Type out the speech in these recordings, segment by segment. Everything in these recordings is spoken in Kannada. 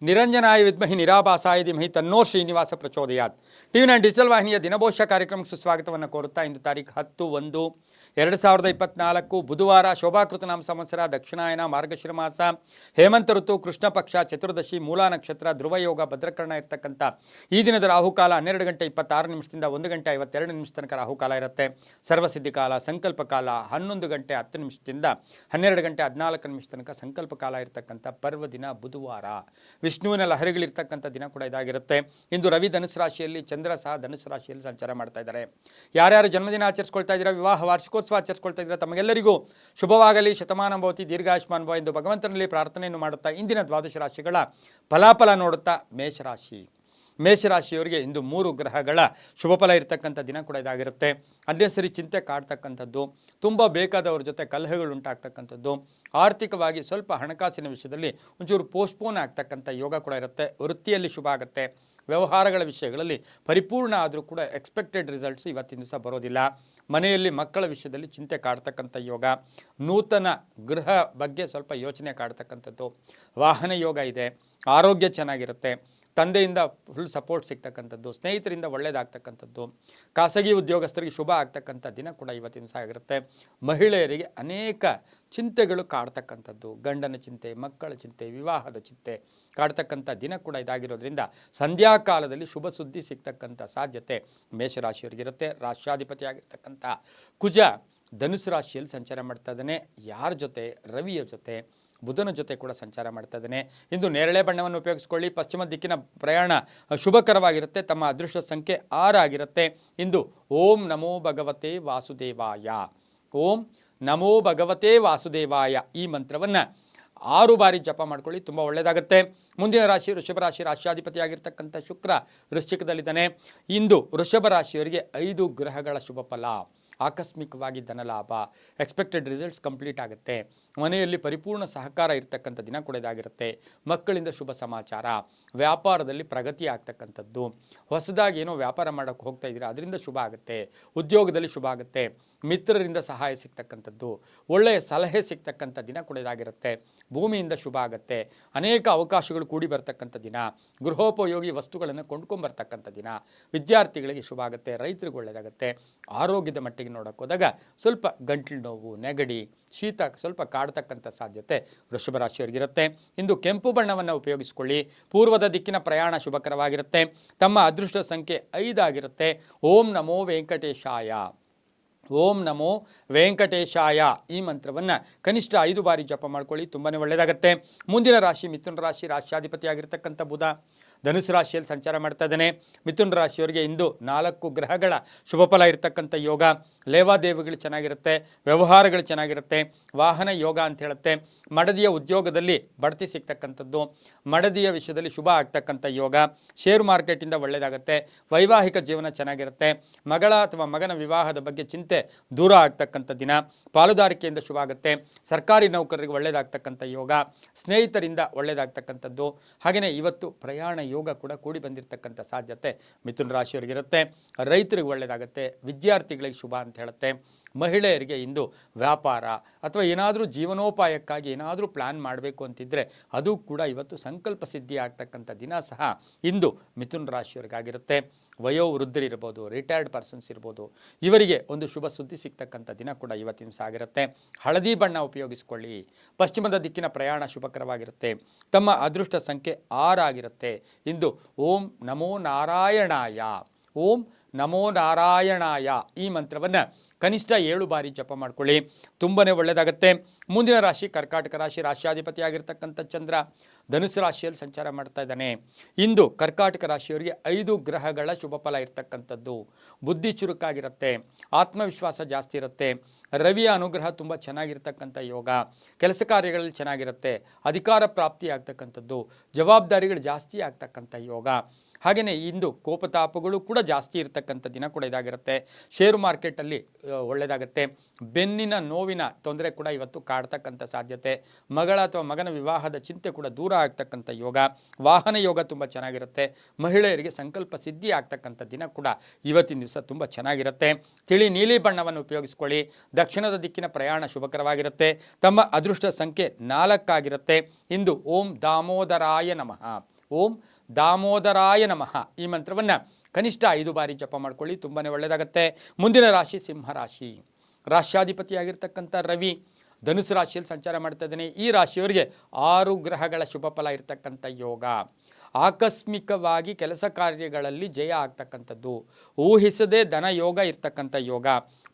ನಿರಂಜನಾಯ ವಿದ್ಮಹಿ ನಿರಾಭಾಸಾಯ ಧೀಮಹಿ ತನ್ನೋ ಶ್ರೀನಿವಾಸ ಪ್ರಚೋದಯಾತ್. ಟಿವಿ9 ಡಿಜಿಟಲ್ ವಾಹಿನಿಯ ದಿನಭೋಷ್ಯ ಕಾರ್ಯಕ್ರಮಕ್ಕೆ ಸುಸ್ವಾಗತವನ್ನು ಕೋರುತ್ತಾ ಇಂದು ತಾರೀಖು 10/1/2024 ಬುಧವಾರ ಶೋಭಾಕೃತನಾಮ ಸಂವತ್ಸರ ದಕ್ಷಿಣಾಯನ ಮಾರ್ಗಶಿರ ಮಾಸ ಹೇಮಂತ ಋತು ಕೃಷ್ಣ ಪಕ್ಷ ಚತುರ್ದಶಿ ಮೂಲಾ ನಕ್ಷತ್ರ ಧ್ರುವಯೋಗ ಭದ್ರಕರ್ಣ ಇರತಕ್ಕಂಥ ಈ ದಿನದ ರಾಹುಕಾಲ 12:26 1:52 ತನಕ ರಾಹುಕಾಲ ಇರುತ್ತೆ. ಸರ್ವಸಿದ್ಧಿ ಕಾಲ ಸಂಕಲ್ಪ ಕಾಲ 11:10 12:14 ತನಕ ಸಂಕಲ್ಪ ಕಾಲ ಇರತಕ್ಕಂಥ ಪರ್ವ ದಿನ ಬುಧವಾರ. ವಿಷ್ಣುವಿನ ಲಹರಿಗಳಿರ್ತಕ್ಕಂಥ ದಿನ ಕೂಡ ಇದಾಗಿರುತ್ತೆ. ಇಂದು ರವಿ ಧನುಸು ರಾಶಿಯಲ್ಲಿ, ಚಂದ್ರ ಸಹ ಧನುಸು ರಾಶಿಯಲ್ಲಿ ಸಂಚಾರ ಮಾಡ್ತಾ ಇದ್ದಾರೆ. ಯಾರ್ಯಾರು ಜನ್ಮದಿನ ಆಚರಿಸ್ಕೊಳ್ತಾ ಇದ್ದೀರಾ, ವಿವಾಹ ವಾರ್ಷಿಕೋತ್ಸವ ಆಚರಿಸ್ಕೊಳ್ತಾ ಇದ್ದೀರಾ, ತಮಗೆಲ್ಲರಿಗೂ ಶುಭವಾಗಲಿ, ಶತಮಾನ ಭವತಿ, ದೀರ್ಘಾಯುಷ್ಮಾನ್ ಭವ ಎಂದು ಭಗವಂತನಲ್ಲಿ ಪ್ರಾರ್ಥನೆಯನ್ನು ಮಾಡುತ್ತಾ ಇಂದಿನ ದ್ವಾದಶ ರಾಶಿಗಳ ಫಲಾಫಲ ನೋಡುತ್ತಾ ಮೇಷರಾಶಿಯವರಿಗೆ ಇಂದು 3 ಗ್ರಹಗಳ ಶುಭಫಲ ಇರತಕ್ಕಂಥ ದಿನ ಕೂಡ ಇದಾಗಿರುತ್ತೆ. ಅನ್ನೆಸರಿ ಚಿಂತೆ ಕಾಡ್ತಕ್ಕಂಥದ್ದು, ತುಂಬ ಬೇಕಾದವ್ರ ಜೊತೆ ಕಲಹಗಳು ಉಂಟಾಗ್ತಕ್ಕಂಥದ್ದು, ಆರ್ಥಿಕವಾಗಿ ಸ್ವಲ್ಪ ಹಣಕಾಸಿನ ವಿಷಯದಲ್ಲಿ ಒಂಚೂರು ಪೋಸ್ಟ್ಪೋನ್ ಆಗ್ತಕ್ಕಂಥ ಯೋಗ ಕೂಡ ಇರುತ್ತೆ. ವೃತ್ತಿಯಲ್ಲಿ ಶುಭ ಆಗುತ್ತೆ. ವ್ಯವಹಾರಗಳ ವಿಷಯಗಳಲ್ಲಿ ಪರಿಪೂರ್ಣ ಆದರೂ ಕೂಡ ಎಕ್ಸ್ಪೆಕ್ಟೆಡ್ ರಿಸಲ್ಟ್ಸ್ ಇವತ್ತಿನ ದಿವಸ ಬರೋದಿಲ್ಲ. ಮನೆಯಲ್ಲಿ ಮಕ್ಕಳ ವಿಷಯದಲ್ಲಿ ಚಿಂತೆ ಕಾಡ್ತಕ್ಕಂಥ ಯೋಗ, ನೂತನ ಗೃಹ ಬಗ್ಗೆ ಸ್ವಲ್ಪ ಯೋಚನೆ ಕಾಡ್ತಕ್ಕಂಥದ್ದು, ವಾಹನ ಯೋಗ ಇದೆ, ಆರೋಗ್ಯ ಚೆನ್ನಾಗಿರುತ್ತೆ, ತಂದೆಯಿಂದ ಫುಲ್ ಸಪೋರ್ಟ್ ಸಿಗ್ತಕ್ಕಂಥದ್ದು, ಸ್ನೇಹಿತರಿಂದ ಒಳ್ಳೆಯದಾಗ್ತಕ್ಕಂಥದ್ದು, ಖಾಸಗಿ ಉದ್ಯೋಗಸ್ಥರಿಗೆ ಶುಭ ಆಗ್ತಕ್ಕಂಥ ದಿನ ಕೂಡ ಇವತ್ತಿನ ದಿವಸ ಆಗಿರುತ್ತೆ. ಮಹಿಳೆಯರಿಗೆ ಅನೇಕ ಚಿಂತೆಗಳು ಕಾಡ್ತಕ್ಕಂಥದ್ದು, ಗಂಡನ ಚಿಂತೆ, ಮಕ್ಕಳ ಚಿಂತೆ, ವಿವಾಹದ ಚಿಂತೆ ಕಾಡ್ತಕ್ಕಂಥ ದಿನ ಕೂಡ ಇದಾಗಿರೋದ್ರಿಂದ ಸಂಧ್ಯಾಕಾಲದಲ್ಲಿ ಶುಭ ಸುದ್ದಿ ಸಿಗ್ತಕ್ಕಂಥ ಸಾಧ್ಯತೆ ಮೇಷರಾಶಿಯವರಿಗಿರುತ್ತೆ. ರಾಷ್ಟ್ರಾಧಿಪತಿ ಆಗಿರ್ತಕ್ಕಂಥ ಕುಜ ಧನುಸು ರಾಶಿಯಲ್ಲಿ ಸಂಚಾರ ಮಾಡ್ತಾ ಇದ್ದಾನೆ. ಯಾರ ಜೊತೆ? ರವಿಯ ಜೊತೆ, ಬುಧನ ಜೊತೆ ಕೂಡ ಸಂಚಾರ ಮಾಡ್ತಾ ಇದ್ದಾನೆ. ಇಂದು ನೇರಳೆ ಬಣ್ಣವನ್ನು ಉಪಯೋಗಿಸ್ಕೊಳ್ಳಿ. ಪಶ್ಚಿಮ ದಿಕ್ಕಿನ ಪ್ರಯಾಣ ಶುಭಕರವಾಗಿರುತ್ತೆ. ತಮ್ಮ ಅದೃಷ್ಟ ಸಂಖ್ಯೆ 6 ಆಗಿರುತ್ತೆ. ಇಂದು ಓಂ ನಮೋ ಭಗವತೆ ವಾಸುದೇವಾಯ, ಓಂ ನಮೋ ಭಗವತೆ ವಾಸುದೇವಾಯ ಈ ಮಂತ್ರವನ್ನು 6 ಬಾರಿ ಜಪ ಮಾಡ್ಕೊಳ್ಳಿ, ತುಂಬ ಒಳ್ಳೆಯದಾಗುತ್ತೆ. ಮುಂದಿನ ರಾಶಿ ವೃಷಭ ರಾಶಿ. ರಾಷ್ಟ್ರಾಧಿಪತಿಯಾಗಿರ್ತಕ್ಕಂಥ ಶುಕ್ರ ವೃಶ್ಚಿಕದಲ್ಲಿದ್ದಾನೆ. ಇಂದು ವೃಷಭ ರಾಶಿಯವರಿಗೆ 5 ಗ್ರಹಗಳ ಶುಭ ಫಲ. ಆಕಸ್ಮಿಕವಾಗಿ ಧನಲಾಭ, ಎಕ್ಸ್ಪೆಕ್ಟೆಡ್ ರಿಸಲ್ಟ್ಸ್ ಕಂಪ್ಲೀಟ್ ಆಗುತ್ತೆ. ಮನೆಯಲ್ಲಿ ಪರಿಪೂರ್ಣ ಸಹಕಾರ ಇರ್ತಕ್ಕಂಥ ದಿನ ಕೂಡ ಇದಾಗಿರುತ್ತೆ. ಮಕ್ಕಳಿಂದ ಶುಭ ಸಮಾಚಾರ, ವ್ಯಾಪಾರದಲ್ಲಿ ಪ್ರಗತಿ ಆಗ್ತಕ್ಕಂಥದ್ದು, ಹೊಸದಾಗಿ ಏನೋ ವ್ಯಾಪಾರ ಮಾಡೋಕ್ಕೆ ಹೋಗ್ತಾ ಇದ್ದೀರಾ ಅದರಿಂದ ಶುಭ ಆಗುತ್ತೆ. ಉದ್ಯೋಗದಲ್ಲಿ ಶುಭ ಆಗುತ್ತೆ. ಮಿತ್ರರಿಂದ ಸಹಾಯ ಸಿಗ್ತಕ್ಕಂಥದ್ದು, ಒಳ್ಳೆಯ ಸಲಹೆ ಸಿಗ್ತಕ್ಕಂಥ ದಿನ ಕೂಡ ಇದಾಗಿರುತ್ತೆ. ಭೂಮಿಯಿಂದ ಶುಭ ಆಗುತ್ತೆ. ಅನೇಕ ಅವಕಾಶಗಳು ಕೂಡಿ ಬರ್ತಕ್ಕಂಥ ದಿನ. ಗೃಹೋಪಯೋಗಿ ವಸ್ತುಗಳನ್ನು ಕೊಂಡ್ಕೊಂಬರ್ತಕ್ಕಂಥ ದಿನ. ವಿದ್ಯಾರ್ಥಿಗಳಿಗೆ ಶುಭ ಆಗುತ್ತೆ. ರೈತರಿಗೆ ಒಳ್ಳೆಯದಾಗುತ್ತೆ. ಆರೋಗ್ಯದ ಮಟ್ಟಿಗೆ ನೋಡೋಕೆ ಹೋದಾಗ ಸ್ವಲ್ಪ ಗಂಟ್ಲು ನೋವು, ನೆಗಡಿ, ಶೀತ ಸ್ವಲ್ಪ ಕಾಡ್ತಕ್ಕಂಥ ಸಾಧ್ಯತೆ ವೃಷಭ ರಾಶಿಯವರಿಗಿರುತ್ತೆ. ಇಂದು ಕೆಂಪು ಬಣ್ಣವನ್ನು ಉಪಯೋಗಿಸಿಕೊಳ್ಳಿ. ಪೂರ್ವದ ದಿಕ್ಕಿನ ಪ್ರಯಾಣ ಶುಭಕರವಾಗಿರುತ್ತೆ. ತಮ್ಮ ಅದೃಷ್ಟ ಸಂಖ್ಯೆ 5 ಆಗಿರುತ್ತೆ. ಓಂ ನಮೋ ವೆಂಕಟೇಶಾಯ, ಓಂ ನಮೋ ವೆಂಕಟೇಶಾಯ ಈ ಮಂತ್ರವನ್ನು ಕನಿಷ್ಠ 5 ಬಾರಿ ಜಪ ಮಾಡ್ಕೊಳ್ಳಿ, ತುಂಬಾ ಒಳ್ಳೆಯದಾಗುತ್ತೆ. ಮುಂದಿನ ರಾಶಿ ಮಿಥುನ ರಾಶಿ. ರಾಷ್ಟ್ರಾಧಿಪತಿಯಾಗಿರ್ತಕ್ಕಂಥ ಬುಧ ಧನುಸು ರಾಶಿಯಲ್ಲಿ ಸಂಚಾರ ಮಾಡ್ತಾ ಇದ್ದಾನೆ. ಮಿಥುನ ರಾಶಿಯವರಿಗೆ ಇಂದು 4 ಗ್ರಹಗಳ ಶುಭಫಲ ಇರತಕ್ಕಂಥ ಯೋಗ. ಲೇವಾದೇವಿಗಳು ಚೆನ್ನಾಗಿರುತ್ತೆ, ವ್ಯವಹಾರಗಳು ಚೆನ್ನಾಗಿರುತ್ತೆ, ವಾಹನ ಯೋಗ ಅಂತ ಹೇಳುತ್ತೆ. ಮಡದಿಯ ಉದ್ಯೋಗದಲ್ಲಿ ಬಡ್ತಿ ಸಿಗ್ತಕ್ಕಂಥದ್ದು, ಮಡದಿಯ ವಿಷಯದಲ್ಲಿ ಶುಭ ಆಗ್ತಕ್ಕಂಥ ಯೋಗ. ಶೇರು ಮಾರ್ಕೆಟಿಂದ ಒಳ್ಳೆಯದಾಗುತ್ತೆ. ವೈವಾಹಿಕ ಜೀವನ ಚೆನ್ನಾಗಿರುತ್ತೆ. ಮಗಳ ಅಥವಾ ಮಗನ ವಿವಾಹದ ಬಗ್ಗೆ ಚಿಂತೆ ದೂರ ಆಗ್ತಕ್ಕಂಥ ದಿನ. ಪಾಲುದಾರಿಕೆಯಿಂದ ಶುಭ ಆಗುತ್ತೆ. ಸರ್ಕಾರಿ ನೌಕರರಿಗೆ ಒಳ್ಳೆಯದಾಗ್ತಕ್ಕಂಥ ಯೋಗ. ಸ್ನೇಹಿತರಿಂದ ಒಳ್ಳೆಯದಾಗ್ತಕ್ಕಂಥದ್ದು. ಹಾಗೆಯೇ ಇವತ್ತು ಪ್ರಯಾಣ ಯೋಗ ಕೂಡ ಕೂಡಿ ಬಂದಿರತಕ್ಕಂಥ ಸಾಧ್ಯತೆ ಮಿಥುನ ರಾಶಿಯವರಿಗಿರುತ್ತೆ. ರೈತರಿಗೆ ಒಳ್ಳೆಯದಾಗುತ್ತೆ. ವಿದ್ಯಾರ್ಥಿಗಳಿಗೆ ಶುಭ ಅಂತ ಹೇಳುತ್ತೆ. ಮಹಿಳೆಯರಿಗೆ ಇಂದು ವ್ಯಾಪಾರ ಅಥವಾ ಏನಾದರೂ ಜೀವನೋಪಾಯಕ್ಕಾಗಿ ಏನಾದರೂ ಪ್ಲ್ಯಾನ್ ಮಾಡಬೇಕು ಅಂತಿದ್ದರೆ ಅದು ಕೂಡ ಇವತ್ತು ಸಂಕಲ್ಪ ಸಿದ್ಧಿ ಆಗ್ತಕ್ಕಂಥ ದಿನ ಸಹ ಇಂದು ಮಿಥುನ ರಾಶಿಯವರಿಗಾಗಿರುತ್ತೆ. ವಯೋವೃದ್ಧರಿರ್ಬೋದು, ರಿಟೈರ್ಡ್ ಪರ್ಸನ್ಸ್ ಇರ್ಬೋದು, ಇವರಿಗೆ ಒಂದು ಶುಭ ಸುದ್ದಿ ಸಿಗ್ತಕ್ಕಂಥ ದಿನ ಕೂಡ ಇವತ್ತಿನ ದಿವಸ ಆಗಿರುತ್ತೆ. ಹಳದಿ ಬಣ್ಣ ಉಪಯೋಗಿಸ್ಕೊಳ್ಳಿ. ಪಶ್ಚಿಮದ ದಿಕ್ಕಿನ ಪ್ರಯಾಣ ಶುಭಕರವಾಗಿರುತ್ತೆ. ತಮ್ಮ ಅದೃಷ್ಟ ಸಂಖ್ಯೆ 6 ಆಗಿರುತ್ತೆ. ಇಂದು ಓಂ ನಮೋ ನಾರಾಯಣಾಯ, ಓಂ ನಮೋ ನಾರಾಯಣಾಯ ಈ ಮಂತ್ರವನ್ನು ಕನಿಷ್ಠ 7 ಬಾರಿ ಜಪ ಮಾಡ್ಕೊಳ್ಳಿ, ತುಂಬಾ ಒಳ್ಳೆಯದಾಗುತ್ತೆ. ಮುಂದಿನ ರಾಶಿ ಕರ್ಕಾಟಕ ರಾಶಿ. ರಾಷ್ಟ್ರಾಧಿಪತಿಯಾಗಿರ್ತಕ್ಕಂಥ ಚಂದ್ರ ಧನುಸು ರಾಶಿಯಲ್ಲಿ ಸಂಚಾರ ಮಾಡ್ತಾ ಇದ್ದಾನೆ. ಇಂದು ಕರ್ಕಾಟಕ ರಾಶಿಯವರಿಗೆ 5 ಗ್ರಹಗಳ ಶುಭ ಫಲ ಇರ್ತಕ್ಕಂಥದ್ದು. ಬುದ್ಧಿ ಚುರುಕಾಗಿರುತ್ತೆ, ಆತ್ಮವಿಶ್ವಾಸ ಜಾಸ್ತಿ ಇರುತ್ತೆ. ರವಿಯ ಅನುಗ್ರಹ ತುಂಬ ಚೆನ್ನಾಗಿರ್ತಕ್ಕಂಥ ಯೋಗ. ಕೆಲಸ ಕಾರ್ಯಗಳಲ್ಲಿ ಚೆನ್ನಾಗಿರುತ್ತೆ. ಅಧಿಕಾರ ಪ್ರಾಪ್ತಿ ಆಗ್ತಕ್ಕಂಥದ್ದು, ಜವಾಬ್ದಾರಿಗಳು ಜಾಸ್ತಿ ಆಗ್ತಕ್ಕಂಥ ಯೋಗ. ಹಾಗೆಯೇ ಇಂದು ಕೋಪತಾಪಗಳು ಕೂಡ ಜಾಸ್ತಿ ಇರತಕ್ಕಂಥ ದಿನ ಕೂಡ ಇದಾಗಿರುತ್ತೆ. ಷೇರು ಮಾರ್ಕೆಟಲ್ಲಿ ಒಳ್ಳೆಯದಾಗುತ್ತೆ. ಬೆನ್ನಿನ ನೋವಿನ ತೊಂದರೆ ಕೂಡ ಇವತ್ತು ಕಾಡ್ತಕ್ಕಂಥ ಸಾಧ್ಯತೆ. ಮಗಳ ಅಥವಾ ಮಗನ ವಿವಾಹದ ಚಿಂತೆ ಕೂಡ ದೂರ ಆಗ್ತಕ್ಕಂಥ ಯೋಗ. ವಾಹನ ಯೋಗ ತುಂಬ ಚೆನ್ನಾಗಿರುತ್ತೆ. ಮಹಿಳೆಯರಿಗೆ ಸಂಕಲ್ಪ ಸಿದ್ಧಿ ಆಗ್ತಕ್ಕಂಥ ದಿನ ಕೂಡ ಇವತ್ತಿನ ದಿವಸ ತುಂಬ ಚೆನ್ನಾಗಿರುತ್ತೆ. ತಿಳಿ ನೀಲಿ ಬಣ್ಣವನ್ನು ಉಪಯೋಗಿಸ್ಕೊಳ್ಳಿ. ದಕ್ಷಿಣದ ದಿಕ್ಕಿನ ಪ್ರಯಾಣ ಶುಭಕರವಾಗಿರುತ್ತೆ. ತಮ್ಮ ಅದೃಷ್ಟ ಸಂಖ್ಯೆ 4 ಆಗಿರುತ್ತೆ. ಇಂದು ಓಂ ದಾಮೋದರಾಯ ನಮಃ, ಓಂ ದಾಮೋದರಾಯ ನಮಃ ಈ ಮಂತ್ರವನ್ನು ಕನಿಷ್ಠ 5 ಬಾರಿ ಜಪ ಮಾಡ್ಕೊಳ್ಳಿ, ತುಂಬಾ ಒಳ್ಳೆಯದಾಗುತ್ತೆ. ಮುಂದಿನ ರಾಶಿ ಸಿಂಹರಾಶಿ. ರಾಶ್ಯಾಧಿಪತಿಯಾಗಿರ್ತಕ್ಕಂಥ ರವಿ ಧನುಸು ರಾಶಿಯಲ್ಲಿ ಸಂಚಾರ ಮಾಡ್ತಾ ಇದ್ದಾನೆ. ಈ ರಾಶಿಯವರಿಗೆ 6 ಗ್ರಹಗಳ ಶುಭ ಫಲ ಇರತಕ್ಕಂಥ ಯೋಗ. ಆಕಸ್ಮಿಕವಾಗಿ ಕೆಲಸ ಕಾರ್ಯಗಳಲ್ಲಿ ಜಯ ಆಗ್ತಕ್ಕಂಥದ್ದು, ಊಹಿಸದೆ ಧನ ಯೋಗ ಇರ್ತಕ್ಕಂಥ ಯೋಗ,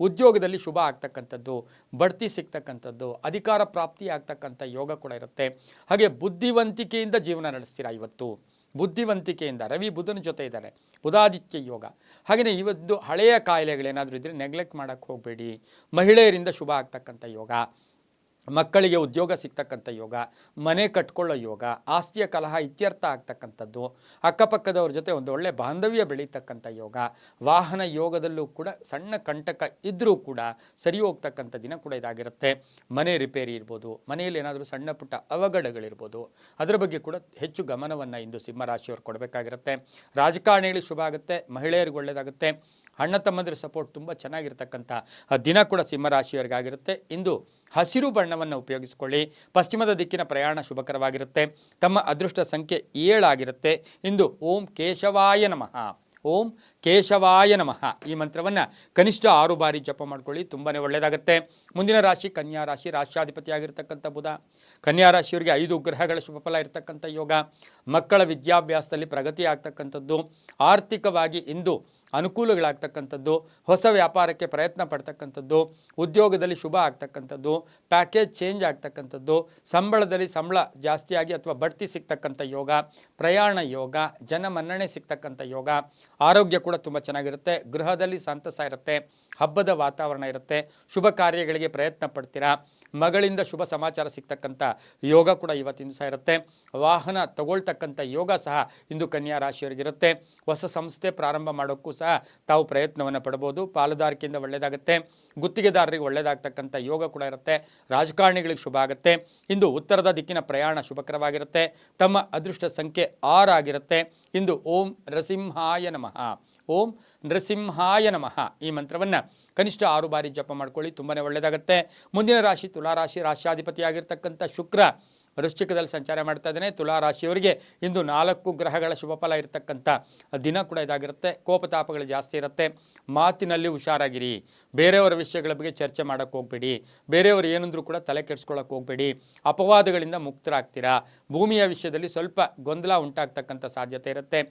ಉದ್ಯೋಗದಲ್ಲಿ ಶುಭ ಆಗ್ತಕ್ಕಂಥದ್ದು, ಬಡ್ತಿ ಸಿಗ್ತಕ್ಕಂಥದ್ದು, ಅಧಿಕಾರ ಪ್ರಾಪ್ತಿ ಆಗ್ತಕ್ಕಂಥ ಯೋಗ ಕೂಡ ಇರುತ್ತೆ. ಹಾಗೆ ಬುದ್ಧಿವಂತಿಕೆಯಿಂದ ಜೀವನ ನಡೆಸ್ತೀರಾ ಇವತ್ತು. ಬುದ್ಧಿವಂತಿಕೆಯಿಂದ ರವಿ ಬುಧನ ಜೊತೆ ಇದ್ದಾರೆ, ಬುಧಾದಿತ್ಯ ಯೋಗ. ಹಾಗೆಯೇ ಇವತ್ತು ಹಳೆಯ ಕಾಯಿಲೆಗಳೇನಾದರೂ ಇದ್ದರೆ ನೆಗ್ಲೆಕ್ಟ್ ಮಾಡೋಕ್ಕೆ ಹೋಗಬೇಡಿ. ಮಹಿಳೆಯರಿಂದ ಶುಭ ಆಗ್ತಕ್ಕಂಥ ಯೋಗ, ಮಕ್ಕಳಿಗೆ ಉದ್ಯೋಗ ಸಿಗ್ತಕ್ಕಂಥ ಯೋಗ, ಮನೆ ಕಟ್ಕೊಳ್ಳೋ ಯೋಗ, ಆಸ್ತಿಯ ಕಲಹ ಇತ್ಯರ್ಥ ಆಗ್ತಕ್ಕಂಥದ್ದು, ಅಕ್ಕಪಕ್ಕದವ್ರ ಜೊತೆ ಒಂದು ಒಳ್ಳೆ ಬಾಂಧವ್ಯ ಬೆಳೀತಕ್ಕಂಥ ಯೋಗ. ವಾಹನ ಯೋಗದಲ್ಲೂ ಕೂಡ ಸಣ್ಣ ಕಂಟಕ ಇದ್ದರೂ ಕೂಡ ಸರಿ ಹೋಗ್ತಕ್ಕಂಥ ದಿನ ಕೂಡ ಇದಾಗಿರುತ್ತೆ. ಮನೆ ರಿಪೇರಿ ಇರ್ಬೋದು, ಮನೆಯಲ್ಲಿ ಏನಾದರೂ ಸಣ್ಣ ಪುಟ್ಟ ಅವಘಡಗಳಿರ್ಬೋದು, ಅದರ ಬಗ್ಗೆ ಕೂಡ ಹೆಚ್ಚು ಗಮನವನ್ನು ಇಂದು ಸಿಂಹರಾಶಿಯವರು ಕೊಡಬೇಕಾಗಿರುತ್ತೆ. ರಾಜಕಾರಣಿಗಳಿಗೆ ಶುಭ ಆಗುತ್ತೆ, ಮಹಿಳೆಯರಿಗೆ ಒಳ್ಳೆಯದಾಗುತ್ತೆ. ಅಣ್ಣ ತಮ್ಮಂದಿರ ಸಪೋರ್ಟ್ ತುಂಬ ಚೆನ್ನಾಗಿರ್ತಕ್ಕಂಥ ದಿನ ಕೂಡ ಸಿಂಹರಾಶಿಯವರಿಗಾಗಿರುತ್ತೆ. ಇಂದು ಹಸಿರು ಬಣ್ಣವನ್ನು ಉಪಯೋಗಿಸಿಕೊಳ್ಳಿ. ಪಶ್ಚಿಮದ ದಿಕ್ಕಿನ ಪ್ರಯಾಣ ಶುಭಕರವಾಗಿರುತ್ತೆ. ತಮ್ಮ ಅದೃಷ್ಟ ಸಂಖ್ಯೆ 7 ಆಗಿರುತ್ತೆ. ಇಂದು ಓಂ ಕೇಶವಾಯ ನಮಃ, ಓಂ ಕೇಶವಾಯ ನಮಃ ಈ ಮಂತ್ರವನ್ನು ಕನಿಷ್ಠ 6 ಬಾರಿ ಜಪ ಮಾಡ್ಕೊಳ್ಳಿ, ತುಂಬಾ ಒಳ್ಳೆಯದಾಗುತ್ತೆ. ಮುಂದಿನ ರಾಶಿ ಕನ್ಯಾ ರಾಶಿ. ರಾಷ್ಟ್ರಾಧಿಪತಿಯಾಗಿರ್ತಕ್ಕಂಥ ಬುಧ. ಕನ್ಯಾ ರಾಶಿಯವರಿಗೆ 5 ಗ್ರಹಗಳ ಶುಭ ಫಲ ಇರತಕ್ಕಂಥ ಯೋಗ. ಮಕ್ಕಳ ವಿದ್ಯಾಭ್ಯಾಸದಲ್ಲಿ ಪ್ರಗತಿ ಆಗ್ತಕ್ಕಂಥದ್ದು, ಆರ್ಥಿಕವಾಗಿ ಇಂದು ಅನುಕೂಲಗಳಾಗ್ತಕ್ಕಂಥದ್ದು, ಹೊಸ ವ್ಯಾಪಾರಕ್ಕೆ ಪ್ರಯತ್ನ ಪಡ್ತಕ್ಕಂಥದ್ದು, ಉದ್ಯೋಗದಲ್ಲಿ ಶುಭ ಆಗ್ತಕ್ಕಂಥದ್ದು, ಪ್ಯಾಕೇಜ್ ಚೇಂಜ್ ಆಗ್ತಕ್ಕಂಥದ್ದು, ಸಂಬಳದಲ್ಲಿ ಸಂಬಳ ಜಾಸ್ತಿಯಾಗಿ ಅಥವಾ ಬಡ್ತಿ ಸಿಗ್ತಕ್ಕಂಥ ಯೋಗ, ಪ್ರಯಾಣ ಯೋಗ, ಜನ ಮನ್ನಣೆ ಸಿಗ್ತಕ್ಕಂಥ ಯೋಗ. ಆರೋಗ್ಯ ಕೂಡ ತುಂಬ ಚೆನ್ನಾಗಿರುತ್ತೆ. ಗೃಹದಲ್ಲಿ ಸಂತಸ ಇರುತ್ತೆ, ಹಬ್ಬದ ವಾತಾವರಣ ಇರುತ್ತೆ, ಶುಭ ಕಾರ್ಯಗಳಿಗೆ ಪ್ರಯತ್ನ ಪಡ್ತೀರಾ. ಮಗಳಿಂದ ಶುಭ ಸಮಾಚಾರ ಸಿಗ್ತಕ್ಕಂಥ ಯೋಗ ಕೂಡ ಇವತ್ತಿನ ದಿವಸ ಇರುತ್ತೆ. ವಾಹನ ತಗೊಳ್ತಕ್ಕಂಥ ಯೋಗ ಸಹ ಇಂದು ಕನ್ಯಾ ರಾಶಿಯವರಿಗಿರುತ್ತೆ. ಹೊಸ ಸಂಸ್ಥೆ ಪ್ರಾರಂಭ ಮಾಡೋಕ್ಕೂ ಸಹ ತಾವು ಪ್ರಯತ್ನವನ್ನು ಪಡ್ಬೋದು. ಪಾಲುದಾರಿಕೆಯಿಂದ ಒಳ್ಳೆಯದಾಗುತ್ತೆ. ಗುತ್ತಿಗೆದಾರರಿಗೆ ಒಳ್ಳೆಯದಾಗ್ತಕ್ಕಂಥ ಯೋಗ ಕೂಡ ಇರುತ್ತೆ. ರಾಜಕಾರಣಿಗಳಿಗೆ ಶುಭ ಆಗುತ್ತೆ. ಇಂದು ಉತ್ತರದ ದಿಕ್ಕಿನ ಪ್ರಯಾಣ ಶುಭಕರವಾಗಿರುತ್ತೆ. ತಮ್ಮ ಅದೃಷ್ಟ ಸಂಖ್ಯೆ 6 ಆಗಿರುತ್ತೆ. ಇಂದು ಓಂ ನರಸಿಂಹಾಯ ನಮಃ, ಓಂ ನರಸಿಂಹಾಯ ನಮಃ ಈ ಮಂತ್ರವನ್ನು ಕನಿಷ್ಠ 6 ಬಾರಿ ಜಪ ಮಾಡ್ಕೊಳ್ಳಿ, ತುಂಬಾ ಒಳ್ಳೆಯದಾಗುತ್ತೆ. ಮುಂದಿನ ರಾಶಿ ತುಲಾರಾಶಿ. ರಾಶ್ಯಾಧಿಪತಿಯಾಗಿರ್ತಕ್ಕಂಥ ಶುಕ್ರ ವೃಶ್ಚಿಕದಲ್ಲಿ ಸಂಚಾರ ಮಾಡ್ತಾ ಇದ್ದಾನೆ. ತುಲಾರಾಶಿಯವರಿಗೆ ಇಂದು 4 ಗ್ರಹಗಳ ಶುಭ ಫಲ ಇರತಕ್ಕಂಥ ದಿನ ಕೂಡ ಇದಾಗಿರುತ್ತೆ. ಕೋಪತಾಪಗಳು ಜಾಸ್ತಿ ಇರುತ್ತೆ. ಮಾತಿನಲ್ಲಿ ಹುಷಾರಾಗಿರಿ. ಬೇರೆಯವರ ವಿಷಯಗಳ ಬಗ್ಗೆ ಚರ್ಚೆ ಮಾಡೋಕ್ಕೆ ಹೋಗಬೇಡಿ. ಬೇರೆಯವರು ಏನಂದ್ರೂ ಕೂಡ ತಲೆ ಕೆಡಿಸ್ಕೊಳ್ಳೋಕೆ ಹೋಗಬೇಡಿ. ಅಪವಾದಗಳಿಂದ ಮುಕ್ತರಾಗ್ತೀರಾ. ಭೂಮಿಯ ವಿಷಯದಲ್ಲಿ ಸ್ವಲ್ಪ ಗೊಂದಲ ಉಂಟಾಗ್ತಕ್ಕಂಥ ಸಾಧ್ಯತೆ ಇರುತ್ತೆ.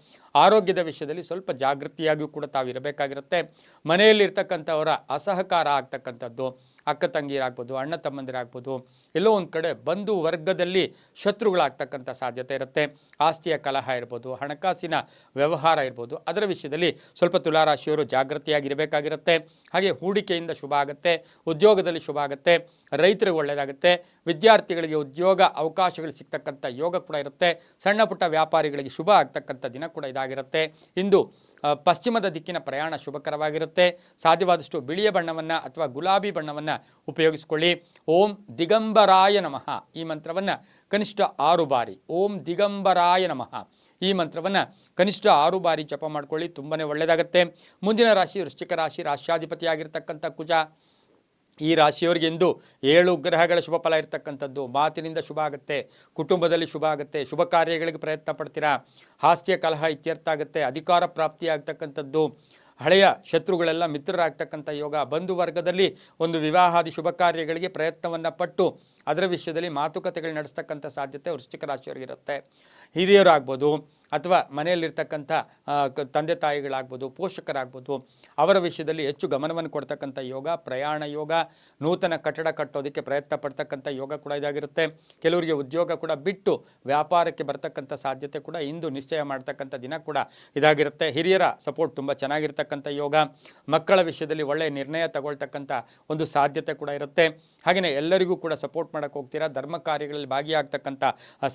ಆರೋಗ್ಯದ ವಿಷಯದಲ್ಲಿ ಸ್ವಲ್ಪ ಜಾಗೃತಿಯಾಗಿಯೂ ಕೂಡ ತಾವು ಇರಬೇಕಾಗಿರುತ್ತೆ. ಮನೆಯಲ್ಲಿರ್ತಕ್ಕಂಥವರ ಅಸಹಕಾರ ಆಗ್ತಕ್ಕಂಥದ್ದು, ಅಕ್ಕ ತಂಗಿರಾಗ್ಬೋದು, ಅಣ್ಣ ತಮ್ಮಂದಿರಾಗ್ಬೋದು, ಎಲ್ಲೋ ಒಂದು ಕಡೆ ಬಂಧು ವರ್ಗದಲ್ಲಿ ಶತ್ರುಗಳಾಗ್ತಕ್ಕಂಥ ಸಾಧ್ಯತೆ ಇರುತ್ತೆ. ಆಸ್ತಿಯ ಕಲಹ ಇರ್ಬೋದು, ಹಣಕಾಸಿನ ವ್ಯವಹಾರ ಇರ್ಬೋದು, ಅದರ ವಿಷಯದಲ್ಲಿ ಸ್ವಲ್ಪ ತುಲಾರಾಶಿಯವರು ಜಾಗೃತಿಯಾಗಿರಬೇಕಾಗಿರುತ್ತೆ. ಹಾಗೆ ಹೂಡಿಕೆಯಿಂದ ಶುಭ ಆಗುತ್ತೆ, ಉದ್ಯೋಗದಲ್ಲಿ ಶುಭ ಆಗುತ್ತೆ, ರೈತರಿಗೆ ಒಳ್ಳೆಯದಾಗುತ್ತೆ, ವಿದ್ಯಾರ್ಥಿಗಳಿಗೆ ಉದ್ಯೋಗ ಅವಕಾಶಗಳು ಸಿಗ್ತಕ್ಕಂಥ ಯೋಗ ಕೂಡ ಇರುತ್ತೆ. ಸಣ್ಣ ಪುಟ್ಟ ವ್ಯಾಪಾರಿಗಳಿಗೆ ಶುಭ ಆಗ್ತಕ್ಕಂಥ ದಿನ ಕೂಡ ಇದಾಗಿರುತ್ತೆ. ಇಂದು ಪಶ್ಚಿಮದ ದಿಕ್ಕಿನ ಪ್ರಯಾಣ ಶುಭಕರವಾಗಿರುತ್ತೆ. ಸಾಧ್ಯವಾದಷ್ಟು ಬಿಳಿಯ ಬಣ್ಣವನ್ನು ಅಥವಾ ಗುಲಾಬಿ ಬಣ್ಣವನ್ನು ಉಪಯೋಗಿಸಿಕೊಳ್ಳಿ. ಓಂ ದಿಗಂಬರಾಯ ನಮಃ ಈ ಮಂತ್ರವನ್ನು ಕನಿಷ್ಠ 6 ಬಾರಿ, ಓಂ ದಿಗಂಬರಾಯ ನಮಃ ಈ ಮಂತ್ರವನ್ನು ಕನಿಷ್ಠ 6 ಬಾರಿ ಜಪ ಮಾಡ್ಕೊಳ್ಳಿ, ತುಂಬಾ ಒಳ್ಳೆಯದಾಗುತ್ತೆ. ಮುಂದಿನ ರಾಶಿ ವೃಶ್ಚಿಕ ರಾಶಿ. ರಾಶ್ಯಾಧಿಪತಿಯಾಗಿರ್ತಕ್ಕಂಥ ಕುಜ. ಈ ರಾಶಿಯವರಿಗೆ ಇಂದು 7 ಗ್ರಹಗಳ ಶುಭ ಫಲ ಇರತಕ್ಕಂಥದ್ದು. ಮಾತಿನಿಂದ ಶುಭ ಆಗುತ್ತೆ, ಕುಟುಂಬದಲ್ಲಿ ಶುಭ ಆಗುತ್ತೆ, ಶುಭ ಕಾರ್ಯಗಳಿಗೆ ಪ್ರಯತ್ನ ಪಡ್ತೀರಾ. ಹಾಸ್ಯ ಕಲಹ ಇತ್ಯರ್ಥ ಆಗುತ್ತೆ, ಅಧಿಕಾರ ಪ್ರಾಪ್ತಿ ಆಗ್ತಕ್ಕಂಥದ್ದು, ಹಳೆಯ ಶತ್ರುಗಳೆಲ್ಲ ಮಿತ್ರರಾಗ್ತಕ್ಕಂಥ ಯೋಗ. ಬಂಧು ವರ್ಗದಲ್ಲಿ ಒಂದು ವಿವಾಹಾದಿ ಶುಭ ಕಾರ್ಯಗಳಿಗೆ ಪ್ರಯತ್ನವನ್ನು ಪಟ್ಟು ಅದರ ವಿಷಯದಲ್ಲಿ ಮಾತುಕತೆಗಳು ನಡೆಸ್ತಕ್ಕಂಥ ಸಾಧ್ಯತೆ ವೃಶ್ಚಿಕ ರಾಶಿಯವರಿಗಿರುತ್ತೆ. ಹಿರಿಯರಾಗ್ಬೋದು ಅಥವಾ ಮನೆಯಲ್ಲಿರ್ತಕ್ಕಂಥ ತಂದೆ ತಾಯಿಗಳಾಗ್ಬೋದು, ಪೋಷಕರಾಗ್ಬೋದು, ಅವರ ವಿಷಯದಲ್ಲಿ ಹೆಚ್ಚು ಗಮನವನ್ನು ಕೊಡ್ತಕ್ಕಂಥ ಯೋಗ. ಪ್ರಯಾಣ ಯೋಗ, ನೂತನ ಕಟ್ಟಡ ಕಟ್ಟೋದಕ್ಕೆ ಪ್ರಯತ್ನ ಪಡ್ತಕ್ಕಂಥ ಯೋಗ ಕೂಡ ಇದಾಗಿರುತ್ತೆ. ಕೆಲವರಿಗೆ ಉದ್ಯೋಗ ಕೂಡ ಬಿಟ್ಟು ವ್ಯಾಪಾರಕ್ಕೆ ಬರ್ತಕ್ಕಂಥ ಸಾಧ್ಯತೆ ಕೂಡ ಇಂದು ನಿಶ್ಚಯ ಮಾಡ್ತಕ್ಕಂಥ ದಿನ ಕೂಡ ಇದಾಗಿರುತ್ತೆ. ಹಿರಿಯರ ಸಪೋರ್ಟ್ ತುಂಬ ಚೆನ್ನಾಗಿರ್ತಕ್ಕಂಥ ಯೋಗ. ಮಕ್ಕಳ ವಿಷಯದಲ್ಲಿ ಒಳ್ಳೆಯ ನಿರ್ಣಯ ತಗೊಳ್ತಕ್ಕಂಥ ಒಂದು ಸಾಧ್ಯತೆ ಕೂಡ ಇರುತ್ತೆ. ಹಾಗೆಯೇ ಎಲ್ಲರಿಗೂ ಕೂಡ ಸಪೋರ್ಟ್ ಮಾಡೋಕ್ಕೆ ಹೋಗ್ತೀರಾ. ಧರ್ಮ ಕಾರ್ಯಗಳಲ್ಲಿ ಭಾಗಿಯಾಗ್ತಕ್ಕಂಥ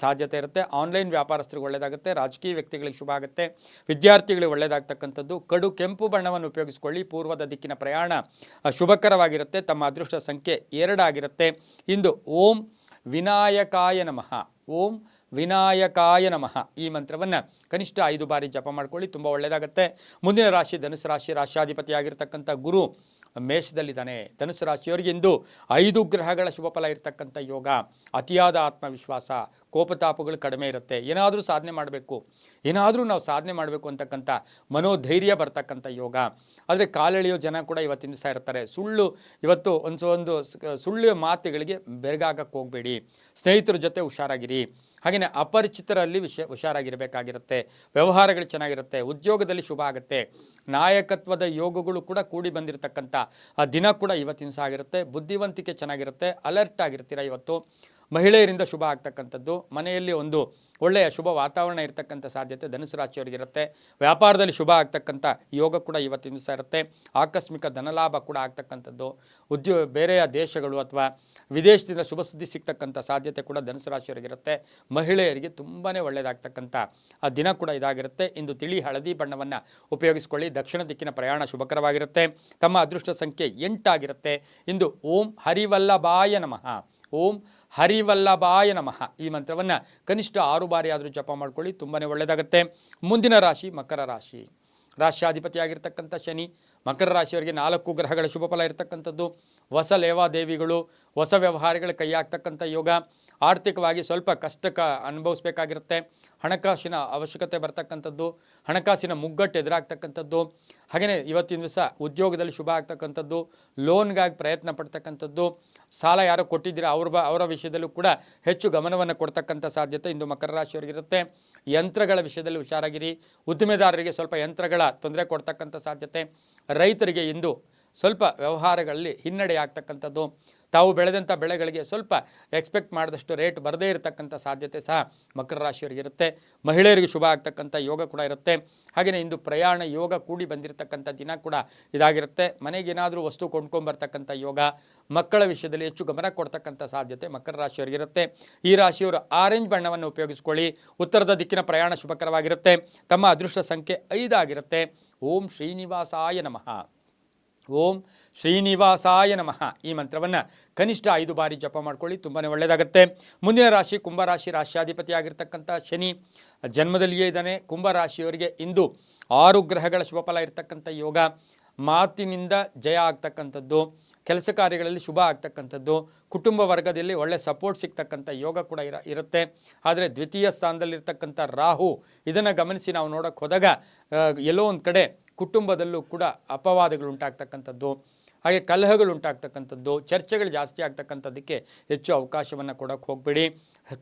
ಸಾಧ್ಯತೆ ಇರುತ್ತೆ. ಆನ್ಲೈನ್ ವ್ಯಾಪಾರಸ್ಥರಿಗೆ ಒಳ್ಳೆಯದಾಗುತ್ತೆ. ರಾಜಕೀಯ ರಾಜಕೀಯ ವ್ಯಕ್ತಿಗಳಿಗೆ ಶುಭ ಆಗುತ್ತೆ. ವಿದ್ಯಾರ್ಥಿಗಳಿಗೆ ಒಳ್ಳೆಯದಾಗ್ತಕ್ಕಂಥದ್ದು. ಕಡು ಕೆಂಪು ಬಣ್ಣವನ್ನು ಉಪಯೋಗಿಸಿಕೊಳ್ಳಿ. ಪೂರ್ವದ ದಿಕ್ಕಿನ ಪ್ರಯಾಣ ಶುಭಕರವಾಗಿರುತ್ತೆ. ತಮ್ಮ ಅದೃಷ್ಟ ಸಂಖ್ಯೆ 2 ಆಗಿರುತ್ತೆ. ಇಂದು ಓಂ ವಿನಾಯಕಾಯ ನಮಃ, ಓಂ ವಿನಾಯಕಾಯ ನಮಃ ಈ ಮಂತ್ರವನ್ನು ಕನಿಷ್ಠ 5 ಬಾರಿ ಜಪ ಮಾಡ್ಕೊಳ್ಳಿ, ತುಂಬ ಒಳ್ಳೆಯದಾಗುತ್ತೆ. ಮುಂದಿನ ರಾಶಿ ಧನುಸು ರಾಶಿ. ರಾಶ್ಯಾಧಿಪತಿಯಾಗಿರ್ತಕ್ಕಂಥ ಗುರು ಮೇಷದಲ್ಲಿದ್ದಾನೆ. ಧನುಸು ರಾಶಿಯವರಿಗೆ ಇಂದು 5 ಗ್ರಹಗಳ ಶುಭ ಫಲ ಇರತಕ್ಕಂಥ ಯೋಗ. ಅತಿಯಾದ ಆತ್ಮವಿಶ್ವಾಸ, ಕೋಪತಾಪಗಳು ಕಡಿಮೆ ಇರುತ್ತೆ. ಏನಾದರೂ ಸಾಧನೆ ಮಾಡಬೇಕು, ಏನಾದರೂ ನಾವು ಸಾಧನೆ ಮಾಡಬೇಕು ಅಂತಕ್ಕಂಥ ಮನೋಧೈರ್ಯ ಬರ್ತಕ್ಕಂಥ ಯೋಗ. ಆದರೆ ಕಾಲೆಳೆಯೋ ಜನ ಕೂಡ ಇವತ್ತಿನ ದಿವಸ ಇರ್ತಾರೆ. ಇವತ್ತು ಒಂದು ಸುಳ್ಳು ಮಾತುಗಳಿಗೆ ಬೆರಗಾಗಕ್ಕೆ ಹೋಗಬೇಡಿ. ಸ್ನೇಹಿತರ ಜೊತೆ ಹುಷಾರಾಗಿರಿ. ಹಾಗೆಯೇ ಅಪರಿಚಿತರಲ್ಲಿ ಹುಷಾರಾಗಿರಬೇಕಾಗಿರುತ್ತೆ. ವ್ಯವಹಾರಗಳು ಚೆನ್ನಾಗಿರುತ್ತೆ. ಉದ್ಯೋಗದಲ್ಲಿ ಶುಭ ಆಗುತ್ತೆ. ನಾಯಕತ್ವದ ಯೋಗಗಳು ಕೂಡ ಕೂಡಿ ಬಂದಿರತಕ್ಕಂಥ ಆ ದಿನ ಕೂಡ ಇವತ್ತಿನ ದಿವಸ ಆಗಿರುತ್ತೆ. ಬುದ್ಧಿವಂತಿಕೆ ಚೆನ್ನಾಗಿರುತ್ತೆ. ಅಲರ್ಟ್ ಆಗಿರ್ತೀರ ಇವತ್ತು. ಮಹಿಳೆಯರಿಂದ ಶುಭ ಆಗ್ತಕ್ಕಂಥದ್ದು. ಮನೆಯಲ್ಲಿ ಒಂದು ಒಳ್ಳೆಯ ಶುಭ ವಾತಾವರಣ ಇರತಕ್ಕಂಥ ಸಾಧ್ಯತೆ ಧನುಸು ರಾಶಿಯವರಿಗಿರುತ್ತೆ. ವ್ಯಾಪಾರದಲ್ಲಿ ಶುಭ ಆಗ್ತಕ್ಕಂಥ ಯೋಗ ಕೂಡ ಇವತ್ತಿನ ದಿವಸ ಇರುತ್ತೆ. ಆಕಸ್ಮಿಕ ಧನಲಾಭ ಕೂಡ ಆಗ್ತಕ್ಕಂಥದ್ದು. ಬೇರೆಯ ದೇಶಗಳು ಅಥವಾ ವಿದೇಶದಿಂದ ಶುಭ ಸುದ್ದಿ ಸಿಗ್ತಕ್ಕಂಥ ಸಾಧ್ಯತೆ ಕೂಡ ಧನುಸು ರಾಶಿಯವರಿಗಿರುತ್ತೆ. ಮಹಿಳೆಯರಿಗೆ ತುಂಬಾ ಒಳ್ಳೆಯದಾಗ್ತಕ್ಕಂಥ ಆ ದಿನ ಕೂಡ ಇದಾಗಿರುತ್ತೆ. ಇಂದು ತಿಳಿ ಹಳದಿ ಬಣ್ಣವನ್ನು ಉಪಯೋಗಿಸಿಕೊಳ್ಳಿ. ದಕ್ಷಿಣ ದಿಕ್ಕಿನ ಪ್ರಯಾಣ ಶುಭಕರವಾಗಿರುತ್ತೆ. ತಮ್ಮ ಅದೃಷ್ಟ ಸಂಖ್ಯೆ 8 ಆಗಿರುತ್ತೆ. ಇಂದು ಓಂ ಹರಿವಲ್ಲಭಾಯ ನಮಃ, ಓಂ ಹರಿವಲ್ಲಭಾಯ ನಮಃ ಈ ಮಂತ್ರವನ್ನು ಕನಿಷ್ಠ 6 ಬಾರಿ ಆದರೂ ಜಪ ಮಾಡ್ಕೊಳ್ಳಿ, ತುಂಬಾ ಒಳ್ಳೆಯದಾಗುತ್ತೆ. ಮುಂದಿನ ರಾಶಿ ಮಕರ ರಾಶಿ. ರಾಶ್ಯಾಧಿಪತಿಯಾಗಿರ್ತಕ್ಕಂಥ ಶನಿ. ಮಕರ ರಾಶಿಯವರಿಗೆ 4 ಗ್ರಹಗಳ ಶುಭ ಫಲ ಇರತಕ್ಕಂಥದ್ದು. ಹೊಸ ಲೇವಾದೇವಿಗಳು, ಹೊಸ ವ್ಯವಹಾರಗಳ ಕೈ ಹಾಕ್ತಕ್ಕಂಥ ಯೋಗ. ಆರ್ಥಿಕವಾಗಿ ಸ್ವಲ್ಪ ಕಷ್ಟಕ್ಕೆ ಅನುಭವಿಸ್ಬೇಕಾಗಿರುತ್ತೆ. ಹಣಕಾಸಿನ ಅವಶ್ಯಕತೆ ಬರ್ತಕ್ಕಂಥದ್ದು, ಹಣಕಾಸಿನ ಮುಗ್ಗಟ್ಟು ಎದುರಾಗ್ತಕ್ಕಂಥದ್ದು. ಹಾಗೆಯೇ ಇವತ್ತಿನ ದಿವಸ ಉದ್ಯೋಗದಲ್ಲಿ ಶುಭ ಆಗ್ತಕ್ಕಂಥದ್ದು. ಲೋನ್ಗಾಗಿ ಪ್ರಯತ್ನ ಪಡ್ತಕ್ಕಂಥದ್ದು. ಸಾಲ ಯಾರೋ ಕೊಟ್ಟಿದ್ದೀರಾ ಅವರ ವಿಷಯದಲ್ಲೂ ಕೂಡ ಹೆಚ್ಚು ಗಮನವನ್ನು ಕೊಡ್ತಕ್ಕಂಥ ಸಾಧ್ಯತೆ ಇಂದು ಮಕರ ರಾಶಿಯವರಿಗಿರುತ್ತೆ. ಯಂತ್ರಗಳ ವಿಷಯದಲ್ಲಿ ಹುಷಾರಾಗಿರಿ. ಉದ್ದಿಮೆದಾರರಿಗೆ ಸ್ವಲ್ಪ ಯಂತ್ರಗಳ ತೊಂದರೆ ಕೊಡ್ತಕ್ಕಂಥ ಸಾಧ್ಯತೆ. ರೈತರಿಗೆ ಇಂದು ಸ್ವಲ್ಪ ವ್ಯವಹಾರಗಳಲ್ಲಿ ಹಿನ್ನಡೆ ಆಗ್ತಕ್ಕಂಥದ್ದು. ತಾವು ಬೆಳೆದಂಥ ಬೆಳೆಗಳಿಗೆ ಸ್ವಲ್ಪ ಎಕ್ಸ್ಪೆಕ್ಟ್ ಮಾಡಿದಷ್ಟು ರೇಟ್ ಬರದೇ ಇರತಕ್ಕಂಥ ಸಾಧ್ಯತೆ ಸಹ ಮಕರ ರಾಶಿಯವರಿಗಿರುತ್ತೆ. ಮಹಿಳೆಯರಿಗೆ ಶುಭ ಆಗ್ತಕ್ಕಂಥ ಯೋಗ ಕೂಡ ಇರುತ್ತೆ. ಹಾಗೆಯೇ ಇಂದು ಪ್ರಯಾಣ ಯೋಗ ಕೂಡಿ ಬಂದಿರತಕ್ಕಂಥ ದಿನ ಕೂಡ ಇದಾಗಿರುತ್ತೆ. ಮನೆಗೇನಾದರೂ ವಸ್ತು ಕೊಂಡ್ಕೊಂಬರ್ತಕ್ಕಂಥ ಯೋಗ. ಮಕ್ಕಳ ವಿಷಯದಲ್ಲಿ ಹೆಚ್ಚು ಗಮನ ಕೊಡ್ತಕ್ಕಂಥ ಸಾಧ್ಯತೆ ಮಕರ ರಾಶಿಯವರಿಗಿರುತ್ತೆ. ಈ ರಾಶಿಯವರು ಆರೆಂಜ್ ಬಣ್ಣವನ್ನು ಉಪಯೋಗಿಸಿಕೊಳ್ಳಿ. ಉತ್ತರದ ದಿಕ್ಕಿನ ಪ್ರಯಾಣ ಶುಭಕರವಾಗಿರುತ್ತೆ. ತಮ್ಮ ಅದೃಷ್ಟ ಸಂಖ್ಯೆ 5 ಆಗಿರುತ್ತೆ. ಓಂ ಶ್ರೀನಿವಾಸಾಯ ನಮಃ, ಓಂ ಶ್ರೀನಿವಾಸಾಯ ನಮಃ ಈ ಮಂತ್ರವನ್ನು ಕನಿಷ್ಠ 5 ಬಾರಿ ಜಪ ಮಾಡ್ಕೊಳ್ಳಿ, ತುಂಬಾ ಒಳ್ಳೆಯದಾಗುತ್ತೆ. ಮುಂದಿನ ರಾಶಿ ಕುಂಭರಾಶಿ. ರಾಶ್ಯಾಧಿಪತಿಯಾಗಿರ್ತಕ್ಕಂಥ ಶನಿ ಜನ್ಮದಲ್ಲಿಯೇ ಇದ್ದಾನೆ. ಕುಂಭರಾಶಿಯವರಿಗೆ ಇಂದು 6 ಗ್ರಹಗಳ ಶುಭ ಫಲ ಇರತಕ್ಕಂಥ ಯೋಗ. ಮಾತಿನಿಂದ ಜಯ ಆಗ್ತಕ್ಕಂಥದ್ದು. ಕೆಲಸ ಕಾರ್ಯಗಳಲ್ಲಿ ಶುಭ ಆಗ್ತಕ್ಕಂಥದ್ದು. ಕುಟುಂಬ ವರ್ಗದಲ್ಲಿ ಒಳ್ಳೆ ಸಪೋರ್ಟ್ ಸಿಗ್ತಕ್ಕಂಥ ಯೋಗ ಕೂಡ ಇರುತ್ತೆ. ಆದರೆ ದ್ವಿತೀಯ ಸ್ಥಾನದಲ್ಲಿರ್ತಕ್ಕಂಥ ರಾಹು, ಇದನ್ನು ಗಮನಿಸಿ ನಾವು ನೋಡೋಕ್ಕೆ ಹೋದಾಗ ಎಲ್ಲೋ ಒಂದು ಕಡೆ ಕುಟುಂಬದಲ್ಲೂ ಕೂಡ ಅಪವಾದಗಳು ಉಂಟಾಗ್ತಕ್ಕಂಥದ್ದು, ಹಾಗೆ ಕಲಹಗಳು ಉಂಟಾಗ್ತಕ್ಕಂಥದ್ದು, ಚರ್ಚೆಗಳು ಜಾಸ್ತಿ ಆಗ್ತಕ್ಕಂಥದ್ದಕ್ಕೆ ಹೆಚ್ಚು ಅವಕಾಶವನ್ನು ಕೊಡೋಕ್ಕೆ ಹೋಗಬೇಡಿ.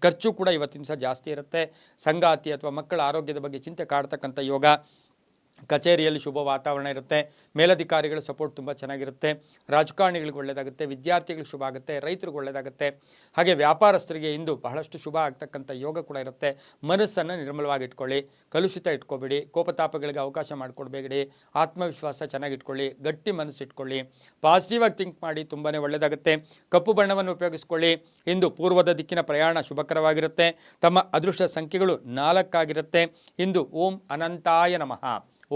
ಖರ್ಚು ಕೂಡ ಇವತ್ತಿನ ದಿವಸ ಜಾಸ್ತಿ ಇರುತ್ತೆ. ಸಂಗಾತಿ ಅಥವಾ ಮಕ್ಕಳ ಆರೋಗ್ಯದ ಬಗ್ಗೆ ಚಿಂತೆ ಕಾಡ್ತಕ್ಕಂಥ ಯೋಗ. ಕಚೇರಿಯಲ್ಲಿ ಶುಭ ವಾತಾವರಣ ಇರುತ್ತೆ. ಮೇಲಧಿಕಾರಿಗಳ ಸಪೋರ್ಟ್ ತುಂಬ ಚೆನ್ನಾಗಿರುತ್ತೆ. ರಾಜಕಾರಣಿಗಳಿಗೆ ಒಳ್ಳೆಯದಾಗುತ್ತೆ. ವಿದ್ಯಾರ್ಥಿಗಳಿಗೆ ಶುಭ ಆಗುತ್ತೆ. ರೈತರಿಗೆ ಒಳ್ಳೆಯದಾಗುತ್ತೆ. ಹಾಗೆ ವ್ಯಾಪಾರಸ್ಥರಿಗೆ ಇಂದು ಬಹಳಷ್ಟು ಶುಭ ಆಗ್ತಕ್ಕಂಥ ಯೋಗ ಕೂಡ ಇರುತ್ತೆ. ಮನಸ್ಸನ್ನು ನಿರ್ಮಲವಾಗಿ ಇಟ್ಕೊಳ್ಳಿ, ಕಲುಷಿತ ಇಟ್ಕೋಬೇಡಿ, ಕೋಪತಾಪಗಳಿಗೆ ಅವಕಾಶ ಮಾಡಿಕೊಡ್ಬೇಡಿ. ಆತ್ಮವಿಶ್ವಾಸ ಚೆನ್ನಾಗಿಟ್ಕೊಳ್ಳಿ, ಗಟ್ಟಿ ಮನಸ್ಸು ಇಟ್ಕೊಳ್ಳಿ, ಪಾಸಿಟಿವ್ ಆಗಿ ಥಿಂಕ್ ಮಾಡಿ, ತುಂಬಾ ಒಳ್ಳೆಯದಾಗುತ್ತೆ. ಕಪ್ಪು ಬಣ್ಣವನ್ನು ಉಪಯೋಗಿಸ್ಕೊಳ್ಳಿ. ಇಂದು ಪೂರ್ವದ ದಿಕ್ಕಿನ ಪ್ರಯಾಣ ಶುಭಕರವಾಗಿರುತ್ತೆ. ತಮ್ಮ ಅದೃಷ್ಟ ಸಂಖ್ಯೆಗಳು 4 ಆಗಿರುತ್ತೆ. ಇಂದು ಓಂ ಅನಂತಾಯ ನಮಃ,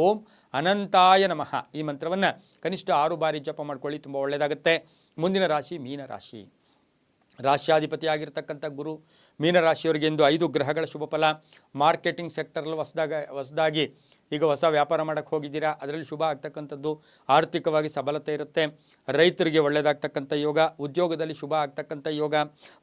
ಓಂ ಅನಂತಾಯ ನಮಃ ಈ ಮಂತ್ರವನ್ನು ಕನಿಷ್ಠ 6 ಬಾರಿ ಜಪ ಮಾಡ್ಕೊಳ್ಳಿ, ತುಂಬ ಒಳ್ಳೆಯದಾಗುತ್ತೆ. ಮುಂದಿನ ರಾಶಿ ಮೀನರಾಶಿ. ರಾಶ್ಯಾಧಿಪತಿಯಾಗಿರ್ತಕ್ಕಂಥ ಗುರು ಮೀನರಾಶಿಯವರಿಗೆ ಇಂದು 5 ಗ್ರಹಗಳ ಶುಭ ಫಲ. ಮಾರ್ಕೆಟಿಂಗ್ ಸೆಕ್ಟರಲ್ಲಿ ಹೊಸದಾಗಿ ಈಗ ಹೊಸ ವ್ಯಾಪಾರ ಮಾಡೋಕ್ಕೆ ಹೋಗಿದ್ದೀರಾ, ಅದರಲ್ಲಿ ಶುಭ ಆಗ್ತಕ್ಕಂಥದ್ದು. ಆರ್ಥಿಕವಾಗಿ ಸಬಲತೆ ಇರುತ್ತೆ. ರೈತರಿಗೆ ಒಳ್ಳೆಯದಾಗ್ತಕ್ಕಂಥ ಯೋಗ. ಉದ್ಯೋಗದಲ್ಲಿ ಶುಭ ಆಗ್ತಕ್ಕಂಥ ಯೋಗ.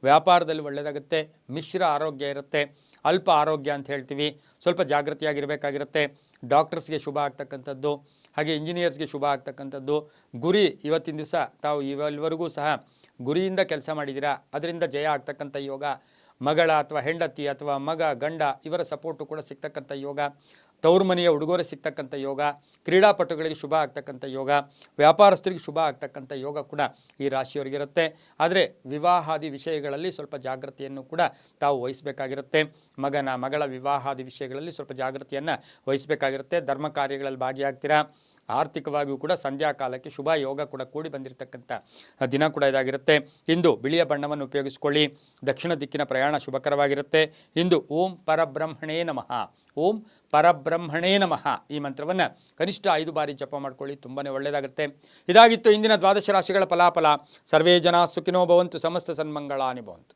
ವ್ಯಾಪಾರದಲ್ಲಿ ಒಳ್ಳೆಯದಾಗುತ್ತೆ. ಮಿಶ್ರ ಆರೋಗ್ಯ ಇರುತ್ತೆ. ಅಲ್ಪ ಆರೋಗ್ಯ ಅಂತ ಹೇಳ್ತೀವಿ, ಸ್ವಲ್ಪ ಜಾಗೃತಿಯಾಗಿರಬೇಕಾಗಿರುತ್ತೆ. ಡಾಕ್ಟರ್ಸ್ಗೆ ಶುಭ ಆಗ್ತಕ್ಕಂಥದ್ದು, ಹಾಗೆ ಇಂಜಿನಿಯರ್ಸ್ಗೆ ಶುಭ ಆಗ್ತಕ್ಕಂಥದ್ದು. ಗುರಿ ಇವತ್ತಿನ ದಿವಸ ತಾವು ಇಲ್ಲಿವರೆಗೂ ಸಹ ಗುರಿಯಿಂದ ಕೆಲಸ ಮಾಡಿದ್ದೀರಾ, ಅದರಿಂದ ಜಯ ಆಗ್ತಕ್ಕಂಥ ಯೋಗ. ಮಗಳ ಅಥವಾ ಹೆಂಡತಿ ಅಥವಾ ಮಗ ಗಂಡ ಇವರ ಸಪೋರ್ಟು ಕೂಡ ಸಿಗ್ತಕ್ಕಂಥ ಯೋಗ. ತವರು ಮನೆಯ ಉಡುಗೊರೆ ಸಿಗ್ತಕ್ಕಂಥ ಯೋಗ. ಕ್ರೀಡಾಪಟುಗಳಿಗೆ ಶುಭ ಆಗ್ತಕ್ಕಂಥ ಯೋಗ. ವ್ಯಾಪಾರಸ್ಥರಿಗೆ ಶುಭ ಆಗ್ತಕ್ಕಂಥ ಯೋಗ ಕೂಡ ಈ ರಾಶಿಯವರಿಗಿರುತ್ತೆ. ಆದರೆ ವಿವಾಹಾದಿ ವಿಷಯಗಳಲ್ಲಿ ಸ್ವಲ್ಪ ಜಾಗೃತಿಯನ್ನು ಕೂಡ ತಾವು ವಹಿಸಬೇಕಾಗಿರುತ್ತೆ. ಮಗಳ ವಿವಾಹಾದಿ ವಿಷಯಗಳಲ್ಲಿ ಸ್ವಲ್ಪ ಜಾಗೃತಿಯನ್ನು ವಹಿಸಬೇಕಾಗಿರುತ್ತೆ. ಧರ್ಮ ಕಾರ್ಯಗಳಲ್ಲಿ ಭಾಗಿಯಾಗ್ತೀರಾ. ಆರ್ಥಿಕವಾಗಿಯೂ ಕೂಡ ಸಂಧ್ಯಾ ಕಾಲಕ್ಕೆ ಶುಭ ಯೋಗ ಕೂಡ ಕೂಡಿ ಬಂದಿರತಕ್ಕಂಥ ದಿನ ಕೂಡ ಇದಾಗಿರುತ್ತೆ. ಇಂದು ಬಿಳಿಯ ಬಣ್ಣವನ್ನು ಉಪಯೋಗಿಸಿಕೊಳ್ಳಿ. ದಕ್ಷಿಣ ದಿಕ್ಕಿನ ಪ್ರಯಾಣ ಶುಭಕರವಾಗಿರುತ್ತೆ. ಇಂದು ಓಂ ಪರಬ್ರಹ್ಮಣೇ ನಮಃ, ಓಂ ಪರಬ್ರಹ್ಮಣೇ ನಮಃ ಈ ಮಂತ್ರವನ್ನು ಕನಿಷ್ಠ 5 ಬಾರಿ ಜಪ ಮಾಡ್ಕೊಳ್ಳಿ, ತುಂಬಾ ಒಳ್ಳೆಯದಾಗುತ್ತೆ. ಇದಾಗಿತ್ತು ಇಂದಿನ ದ್ವಾದಶ ರಾಶಿಗಳ ಫಲಾಫಲ. ಸರ್ವೇ ಜನ ಸುಖಿನೋ ಭವಂತು, ಸಮಸ್ತ ಸನ್ಮಂಗಳಾನಿ ಭವಂತು.